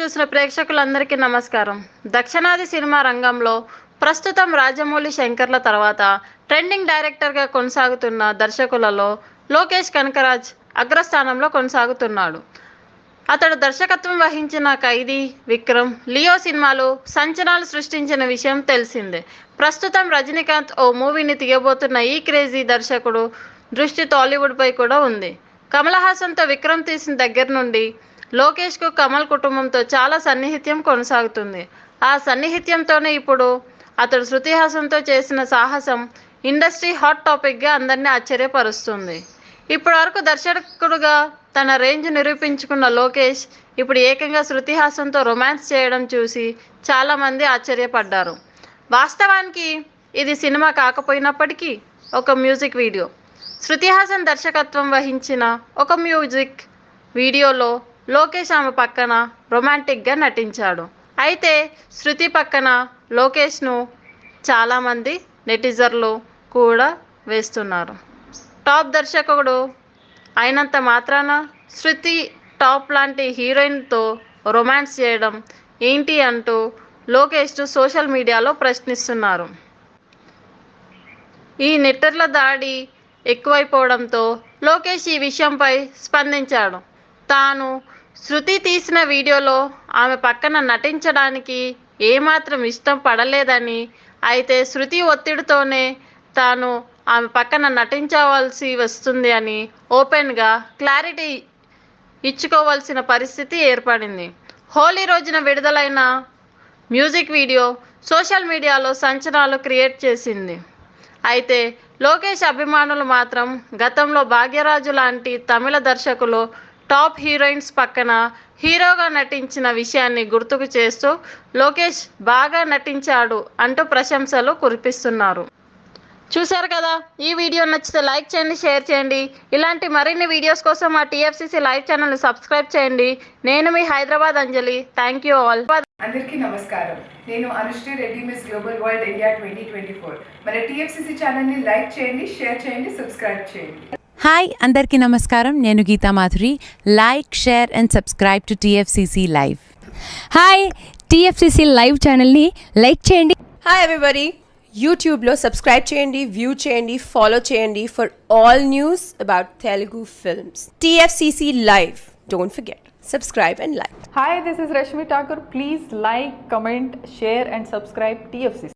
చూసిన ప్రేక్షకులందరికీ నమస్కారం. దక్షిణాది సినిమా రంగంలో ప్రస్తుతం రాజమౌళి శంకర్ల తర్వాత ట్రెండింగ్ డైరెక్టర్గా కొనసాగుతున్న దర్శకులలో లోకేష్ కనకరాజ్ అగ్రస్థానంలో కొనసాగుతున్నాడు. అతడు దర్శకత్వం వహించిన ఖైదీ, విక్రమ్, లియో సినిమాలు సంచలనాలు సృష్టించిన విషయం తెలిసిందే. ప్రస్తుతం రజనీకాంత్ ఓ మూవీని తీయబోతున్న ఈ క్రేజీ దర్శకుడు దృష్టి టాలీవుడ్పై కూడా ఉంది. కమల్ హాసన్తో విక్రమ్ తీసిన దగ్గర నుండి లోకేష్కు కమల్ కుటుంబంతో చాలా సన్నిహిత్యం కొనసాగుతుంది. ఆ సన్నిహిత్యంతోనే ఇప్పుడు అతడు శృతి హాసన్తో చేసిన సాహసం ఇండస్ట్రీ హాట్ టాపిక్గా అందరినీ ఆశ్చర్యపరుస్తుంది. ఇప్పటి వరకు దర్శకుడుగా తన రేంజ్ నిరూపించుకున్న లోకేష్ ఇప్పుడు ఏకంగా శృతి హాసన్తో రొమాన్స్ చేయడం చూసి చాలామంది ఆశ్చర్యపడ్డారు. వాస్తవానికి ఇది సినిమా కాకపోయినప్పటికీ ఒక మ్యూజిక్ వీడియో. శృతి హాసన్ దర్శకత్వం వహించిన ఒక మ్యూజిక్ వీడియోలో లోకేష్ ఆమె పక్కన రొమాంటిక్గా నటించాడు. అయితే శృతి పక్కన లోకేష్ను చాలామంది నెటిజర్లు కూడా వేస్తున్నారు. టాప్ దర్శకుడు అయినంత మాత్రాన శృతి టాప్ లాంటి హీరోయిన్తో రొమాన్స్ చేయడం ఏంటి అంటూ లోకేష్ను సోషల్ మీడియాలో ప్రశ్నిస్తున్నారు. ఈ నెట్టర్ల దాడి ఎక్కువైపోవడంతో లోకేష్ ఈ విషయంపై స్పందించాడు. తాను శృతి తీసిన వీడియోలో ఆమె పక్కన నటించడానికి ఏమాత్రం ఇష్టం పడలేదని, అయితే శృతి ఒత్తిడితోనే తాను ఆమె పక్కన నటించవలసి వస్తుంది అని ఓపెన్గా క్లారిటీ ఇచ్చుకోవాల్సిన పరిస్థితి ఏర్పడింది. హోలీ రోజున విడుదలైన మ్యూజిక్ వీడియో సోషల్ మీడియాలో సంచలనాలు క్రియేట్ చేసింది. అయితే లోకేష్ అభిమానులు మాత్రం గతంలో భాగ్యరాజు లాంటి తమిళ దర్శకులు టాప్ హీరోయిన్స్ పక్కన హీరోగా నటించిన విషయాన్ని గుర్తుకు చేస్తూ లోకేష్ బాగా నటించాడు అంటూ ప్రశంసలు కురిపిస్తున్నారు. చూశారు కదా, ఈ వీడియో నచ్చితే లైక్ చేయండి, షేర్ చేయండి. ఇలాంటి మరిన్ని వీడియోస్ కోసం మా టీఎఫ్సీసీ లైవ్ ఛానల్ని సబ్స్క్రైబ్ చేయండి. నేను మీ Hyderabad Anjali. Thank you all. అందరికీ నమస్కారం. నేను Anushri Reddy, Miss Global World India 2024. మన టీఎఫ్సీసీ ఛానల్ని లైక్ చేయండి, షేర్ చేయండి, సబ్స్క్రైబ్ చేయండి. హాయ్ అందరికీ నమస్కారం. నేను Geeta Madhuri. Like, share and subscribe to TFCC live. Hi, TFCC live ఛానల్ని లైక్ చేయండి. హాయ్ ఎవ్రీబడి, యూట్యూబ్లో సబ్స్క్రైబ్ చేయండి, వ్యూ చేయండి, ఫాలో చేయండి for all news about Telugu films. TFCC live, don't forget, subscribe and like. Hi, this is Rashmi Thakur. Please like, comment, share and subscribe TFCC.